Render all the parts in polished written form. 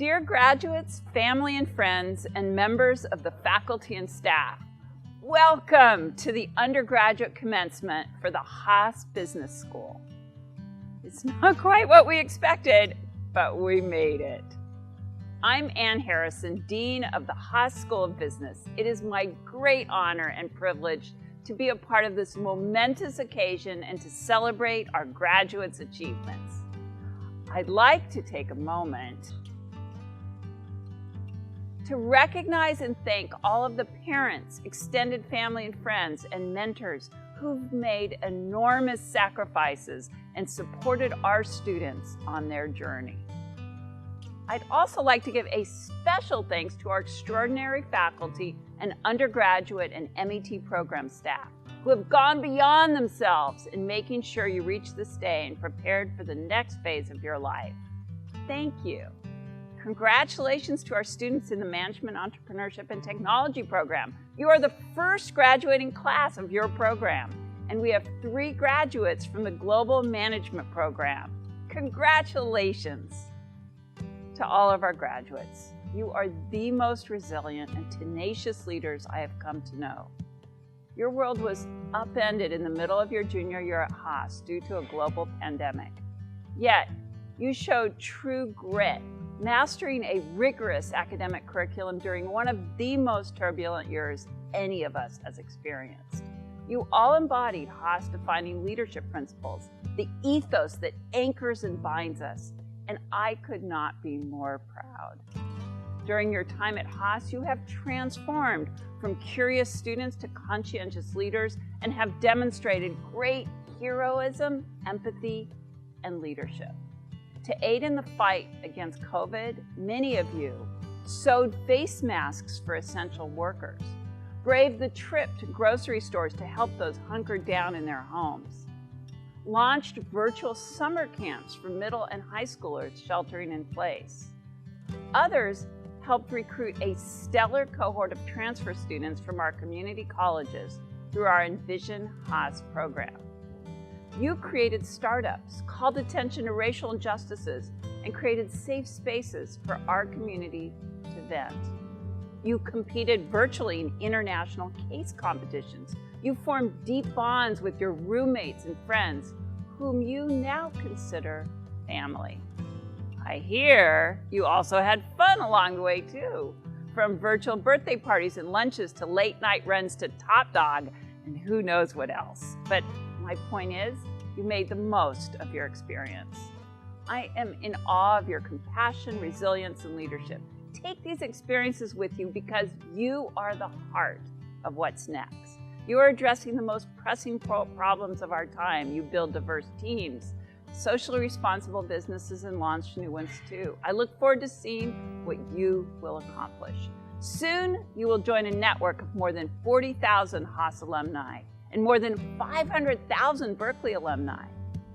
Dear graduates, family and friends, and members of the faculty and staff, welcome to the undergraduate commencement for the Haas Business School. It's not quite what we expected, but we made it. I'm Ann Harrison, Dean of the Haas School of Business. It is my great honor and privilege to be a part of this momentous occasion and to celebrate our graduates' achievements. I'd like to take a moment to recognize and thank all of the parents, extended family and friends, and mentors who've made enormous sacrifices and supported our students on their journey. I'd also like to give a special thanks to our extraordinary faculty and undergraduate and MET program staff who have gone beyond themselves in making sure you reach this day and prepared for the next phase of your life. Thank you. Congratulations to our students in the Management, Entrepreneurship, and Technology program. You are the first graduating class of your program, and we have 3 graduates from the Global Management program. Congratulations to all of our graduates. You are the most resilient and tenacious leaders I have come to know. Your world was upended in the middle of your junior year at Haas due to a global pandemic. Yet, you showed true grit, mastering a rigorous academic curriculum during one of the most turbulent years any of us has experienced. You all embodied Haas defining leadership principles, the ethos that anchors and binds us, and I could not be more proud. During your time at Haas, you have transformed from curious students to conscientious leaders and have demonstrated great heroism, empathy, and leadership. To aid in the fight against COVID, many of you sewed face masks for essential workers, braved the trip to grocery stores to help those hunkered down in their homes, launched virtual summer camps for middle and high schoolers sheltering in place. Others helped recruit a stellar cohort of transfer students from our community colleges through our Envision Haas program. You created startups, called attention to racial injustices, and created safe spaces for our community to vent. You competed virtually in international case competitions. You formed deep bonds with your roommates and friends, whom you now consider family. I hear you also had fun along the way too, from virtual birthday parties and lunches to late night runs to Top Dog and who knows what else. But my point is, you made the most of your experience. I am in awe of your compassion, resilience, and leadership. Take these experiences with you because you are the heart of what's next. You are addressing the most pressing problems of our time. You build diverse teams, socially responsible businesses, and launch new ones too. I look forward to seeing what you will accomplish. Soon, you will join a network of more than 40,000 Haas alumni and more than 500,000 Berkeley alumni.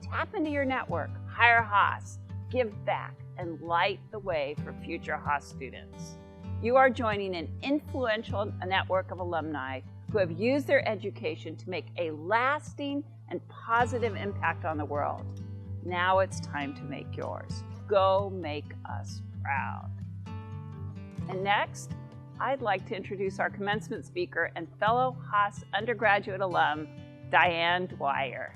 Tap into your network, hire Haas, give back, and light the way for future Haas students. You are joining an influential network of alumni who have used their education to make a lasting and positive impact on the world. Now it's time to make yours. Go make us proud. And next, I'd like to introduce our commencement speaker and fellow Haas undergraduate alum, Diane Dwyer.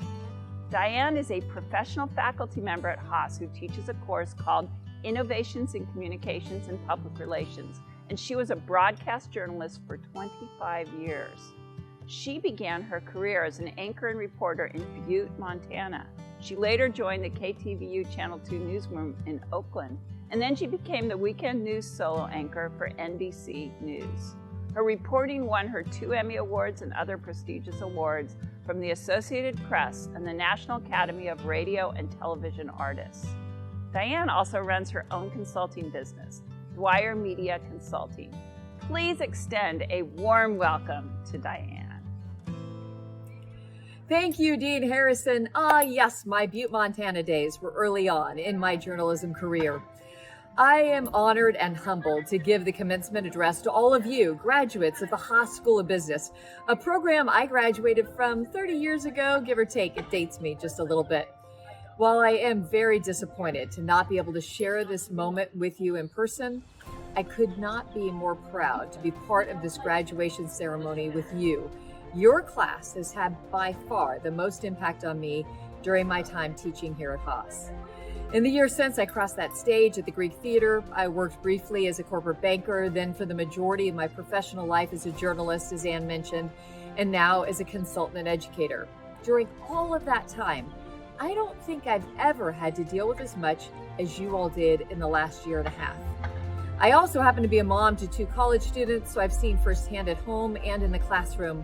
Diane is a professional faculty member at Haas who teaches a course called Innovations in Communications and Public Relations, and she was a broadcast journalist for 25 years. She began her career as an anchor and reporter in Butte, Montana. She later joined the KTVU Channel 2 newsroom in Oakland, and then she became the weekend news solo anchor for NBC News. Her reporting won her 2 Emmy Awards and other prestigious awards from the Associated Press and the National Academy of Radio and Television Artists. Diane also runs her own consulting business, Dwyer Media Consulting. Please extend a warm welcome to Diane. Thank you, Dean Harrison. Yes, my Butte, Montana days were early on in my journalism career. I am honored and humbled to give the commencement address to all of you, graduates of the Haas School of Business, a program I graduated from 30 years ago, give or take. It dates me just a little bit. While I am very disappointed to not be able to share this moment with you in person, I could not be more proud to be part of this graduation ceremony with you. Your class has had by far the most impact on me during my time teaching here at Haas. In the years since I crossed that stage at the Greek Theater, I worked briefly as a corporate banker, then for the majority of my professional life as a journalist, as Anne mentioned, and now as a consultant and educator. During all of that time, I don't think I've ever had to deal with as much as you all did in the last year and a half. I also happen to be a mom to 2 college students, so I've seen firsthand at home and in the classroom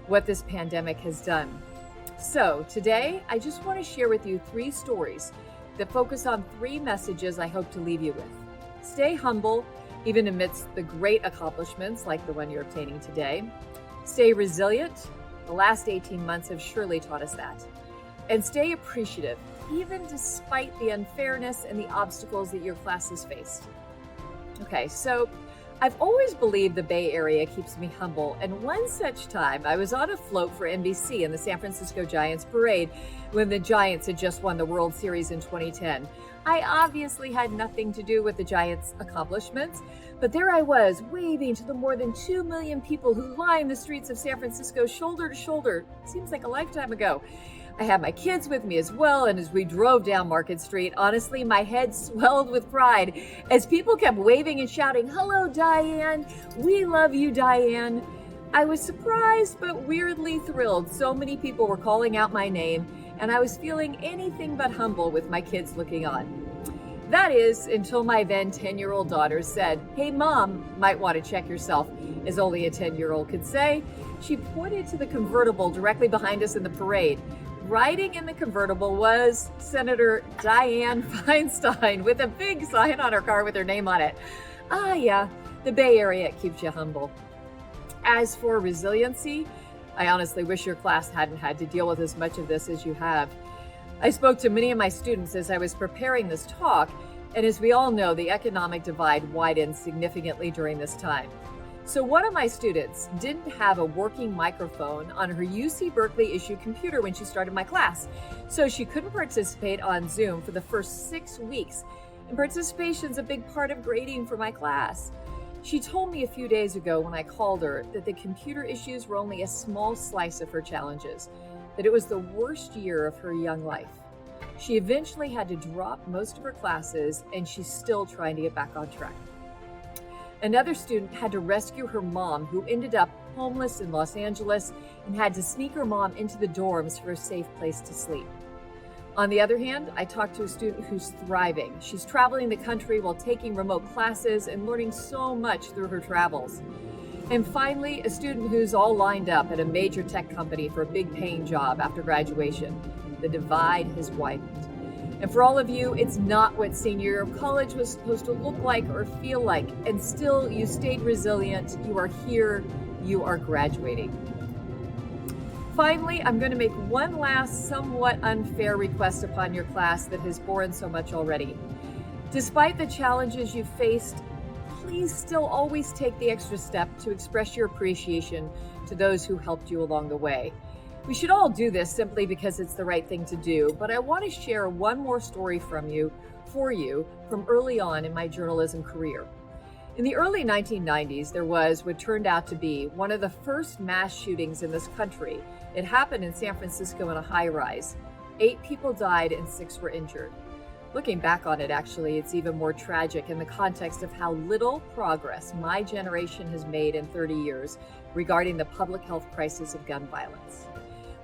what this pandemic has done. So today, I just want to share with you 3 stories that focus on 3 messages I hope to leave you with. Stay humble, even amidst the great accomplishments like the one you're obtaining today. Stay resilient. The last 18 months have surely taught us that. And stay appreciative, even despite the unfairness and the obstacles that your class has faced. Okay, so I've always believed the Bay Area keeps me humble, and one such time I was on a float for NBC in the San Francisco Giants parade when the Giants had just won the World Series in 2010. I obviously had nothing to do with the Giants' accomplishments, but there I was, waving to the more than 2 million people who line the streets of San Francisco shoulder to shoulder. Seems like a lifetime ago. I had my kids with me as well, and as we drove down Market Street, honestly, my head swelled with pride as people kept waving and shouting, "Hello, Diane! We love you, Diane!" I was surprised but weirdly thrilled. So many people were calling out my name, and I was feeling anything but humble with my kids looking on. That is, until my then 10-year-old daughter said, "Hey, Mom, might want to check yourself," as only a 10-year-old could say. She pointed to the convertible directly behind us in the parade. Riding in the convertible was Senator Diane Feinstein with a big sign on her car with her name on it. Ah, yeah, the Bay Area keeps you humble. As for resiliency, I honestly wish your class hadn't had to deal with as much of this as you have. I spoke to many of my students as I was preparing this talk, and as we all know, the economic divide widened significantly during this time. So one of my students didn't have a working microphone on her UC Berkeley issued computer when she started my class, so she couldn't participate on Zoom for the first 6 weeks, and participation's a big part of grading for my class. She told me a few days ago when I called her that the computer issues were only a small slice of her challenges, that it was the worst year of her young life. She eventually had to drop most of her classes, and she's still trying to get back on track. Another student had to rescue her mom, who ended up homeless in Los Angeles, and had to sneak her mom into the dorms for a safe place to sleep. On the other hand, I talked to a student who's thriving. She's traveling the country while taking remote classes and learning so much through her travels. And finally, a student who's all lined up at a major tech company for a big paying job after graduation. The divide has widened. And for all of you, it's not what senior year of college was supposed to look like or feel like. And still, you stayed resilient. You are here. You are graduating. Finally, I'm going to make one last somewhat unfair request upon your class that has borne so much already. Despite the challenges you've faced, please still always take the extra step to express your appreciation to those who helped you along the way. We should all do this simply because it's the right thing to do, but I want to share one more story for you from early on in my journalism career. In the early 1990s, there was what turned out to be one of the first mass shootings in this country. It happened in San Francisco in a high-rise. 8 people died and 6 were injured. Looking back on it, actually, it's even more tragic in the context of how little progress my generation has made in 30 years regarding the public health crisis of gun violence.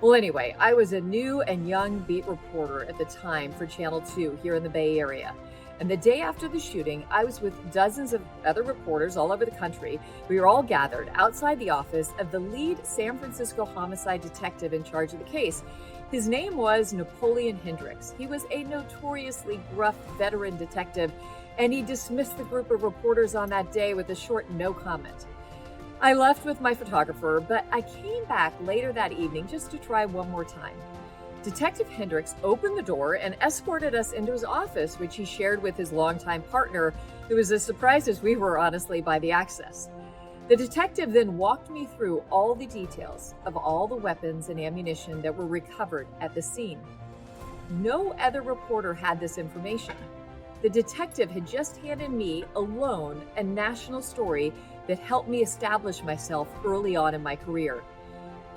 Well, anyway, I was a new and young beat reporter at the time for Channel 2 here in the Bay Area. And the day after the shooting, I was with dozens of other reporters all over the country. We were all gathered outside the office of the lead San Francisco homicide detective in charge of the case. His name was Napoleon Hendricks. He was a notoriously gruff veteran detective, and he dismissed the group of reporters on that day with a short no comment. I left with my photographer, but I came back later that evening just to try one more time. Detective Hendricks opened the door and escorted us into his office, which he shared with his longtime partner, who was as surprised as we were, honestly, by the access. The detective then walked me through all the details of all the weapons and ammunition that were recovered at the scene. No other reporter had this information. The detective had just handed me alone a national story that helped me establish myself early on in my career.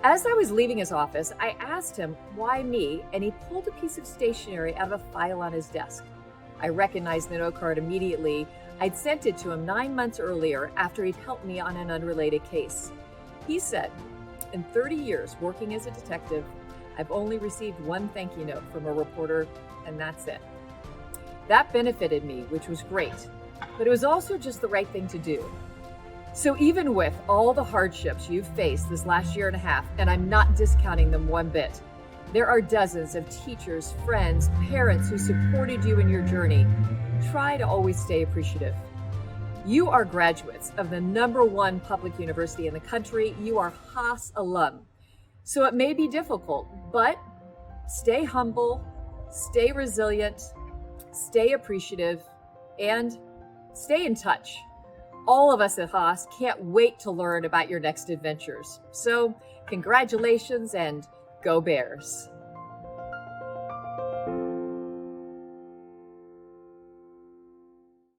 As I was leaving his office, I asked him why me, and he pulled a piece of stationery out of a file on his desk. I recognized the note card immediately. I'd sent it to him 9 months earlier after he'd helped me on an unrelated case. He said, "In 30 years working as a detective, I've only received one thank you note from a reporter, and that's it." That benefited me, which was great, but it was also just the right thing to do. So even with all the hardships you've faced this last year and a half, and I'm not discounting them one bit, there are dozens of teachers, friends, parents who supported you in your journey. Try to always stay appreciative. You are graduates of the #1 public university in the country. You are Haas alum. So it may be difficult, but stay humble, stay resilient, stay appreciative, and stay in touch. All of us at Haas can't wait to learn about your next adventures. So congratulations and go Bears.